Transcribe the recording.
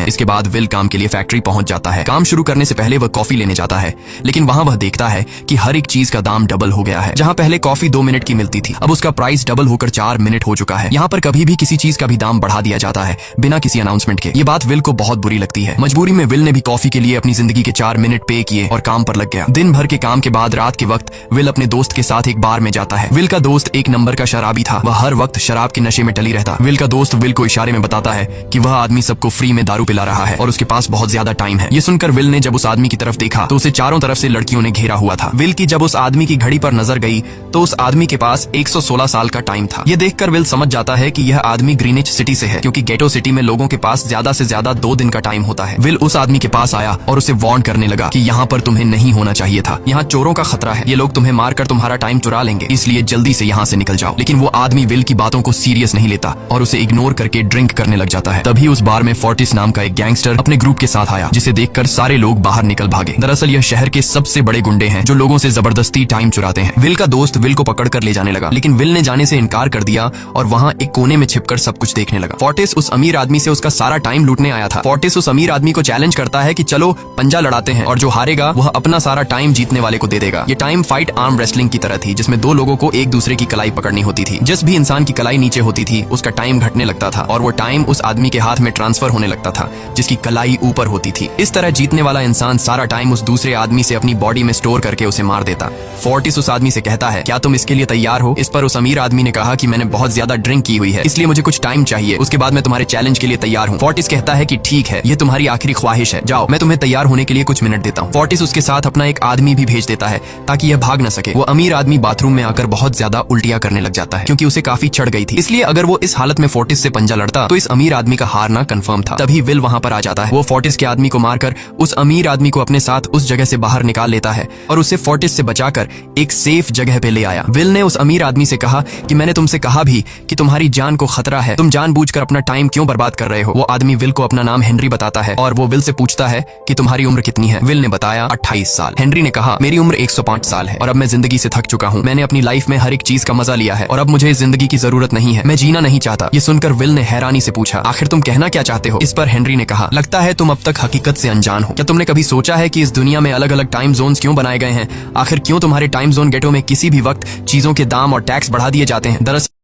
इसके बाद विल काम के लिए फैक्ट्री पहुंच जाता है। काम शुरू करने से पहले वह कॉफी लेने जाता है, लेकिन वहां वह देखता है कि हर एक चीज का दाम डबल हो गया है। जहां पहले कॉफी 2 मिनट की मिलती थी, अब उसका प्राइस डबल होकर 4 मिनट हो चुका है। यहाँ पर कभी भी किसी चीज का भी दाम बढ़ा दिया जाता है बिना किसी अनाउंसमेंट के। ये बात विल को बहुत बुरी लगती है। मजबूरी में विल ने भी कॉफी के लिए अपनी जिंदगी के 4 मिनट पे किए और काम पर लग गया। दिन भर के काम के बाद रात के वक्त विल अपने दोस्त के साथ एक बार में जाता है। विल का दोस्त एक नंबर का शराबी था। वह हर वक्त शराब के नशे में टली रहता। विल का दोस्त विल को इशारे में बताता है कि वह आदमी सबको फ्री में दारू पिला रहा है और उसके पास बहुत ज्यादा टाइम है। ये सुनकर विल ने जब उस आदमी की तरफ देखा तो उसे चारों तरफ से लड़कियों ने घेरा हुआ था। विल की जब उस आदमी की घड़ी पर नजर गई तो उस आदमी के पास 116 साल का टाइम था। ये देखकर विल समझ जाता है कि यह आदमी ग्रीनिच सिटी से है, क्योंकि गेटो सिटी में लोगों के पास ज्यादा से ज्यादा 2 दिन का टाइम होता है। विल उस आदमी के पास आया और उसे वार्न करने लगा कि यहाँ पर तुम्हें नहीं होना चाहिए था। यहाँ चोरों का खतरा है, ये लोग तुम्हें मारकर तुम्हारा टाइम चुरा लेंगे, इसलिए जल्दी से यहाँ से निकल जाओ। लेकिन वो आदमी विल की बातों को सीरियस नहीं लेता और उसे इग्नोर करके ड्रिंक करने लग जाता है। तभी उस बार में फोर्टिस नाम का एक गैंगस्टर अपने ग्रुप के साथ आया, जिसे देखकर सारे लोग बाहर निकल भागे। दरअसल यह शहर के सबसे बड़े गुंडे हैं जो लोगों से जबरदस्ती टाइम चुराते हैं। विल का दोस्त विल को पकड़ कर ले जाने लगा, लेकिन विल ने जाने से इनकार कर दिया और वहाँ एक कोने में छिपकर सब कुछ देखने लगा। फोर्टिस उस अमीर आदमी से उसका सारा टाइम लूटने आया था। फोर्टिस उस अमीर आदमी को चैलेंज करता है कि चलो पंजा लड़ाते हैं और जो हारेगा वह अपना सारा टाइम जीतने वाले को दे देगा। ये टाइम फाइट आर्म रेसलिंग की तरह थी, जिसमें 2 लोगों को एक दूसरे की कलाई पकड़नी होती थी। जिस भी इंसान की कलाई नीचे होती थी उसका टाइम घटने लगता था और वो टाइम उस आदमी के हाथ में ट्रांसफर होने लगता था जिसकी कलाई ऊपर होती थी। इस तरह जीतने वाला इंसान सारा टाइम उस दूसरे आदमी से अपनी बॉडी में स्टोर करके उसे मार देता। फोर्टिस उस आदमी से कहता है, क्या तुम इसके लिए तैयार हो? इस पर उस अमीर आदमी ने कहा कि मैंने बहुत ज्यादा ड्रिंक की हुई है, इसलिए मुझे कुछ टाइम चाहिए, उसके बाद मैं तुम्हारे चैलेंज के लिए तैयार हूँ। फोर्टिस कहता है कि ठीक है, ये तुम्हारी आखिरी ख्वाहिश है, जाओ, मैं तुम्हें तैयार होने के लिए कुछ मिनट देता हूँ। फोर्टिस उसके साथ अपना एक आदमी भी भेज देता है ताकि यह भाग न सके। वो अमीर आदमी बाथरूम में आकर बहुत ज्यादा उल्टियां करने लग जाता है, क्योंकि उसे काफी चढ़ गई थी। इसलिए अगर वो इस हालत में फोर्टिस से पंजा लड़ता तो इस अमीर आदमी का हारना कंफर्म था। तभी विल वहां पर आ जाता है। वो फोर्टिस के आदमी को मारकर उस अमीर आदमी को अपने साथ उस जगह से बाहर निकाल लेता है और उसे फोर्टिस से बचाकर एक सेफ जगह पे ले आया। विल ने उस अमीर आदमी से कहा कि मैंने तुमसे कहा भी कि तुम्हारी जान को खतरा है, तुम जानबूझकर अपना टाइम क्यों बर्बाद कर रहे हो? वो आदमी विल को अपना नाम हेनरी बताता है और वो विल से पूछता है कि तुम्हारी उम्र कितनी है? विल ने बताया 28 साल। हेनरी ने कहा, मेरी उम्र 105 साल है और अब मैं जिंदगी से थक चुका हूँ। मैंने अपनी लाइफ में हर एक चीज का मजा लिया है और अब मुझे इस जिंदगी की जरूरत नहीं है, मैं जीना नहीं चाहता। ये सुनकर विल ने हैरानी से पूछा, आखिर तुम कहना क्या चाहते हो? इस पर हेनरी ने कहा, लगता है तुम अब तक हकीकत से अनजान हो। क्या तुमने कभी सोचा है कि इस दुनिया में अलग अलग टाइम जोन्स क्यों बनाए गए हैं? आखिर क्यों तुम्हारे टाइम जोन गेटो में किसी भी वक्त चीजों के दाम और टैक्स बढ़ा दिए जाते हैं? दरअसल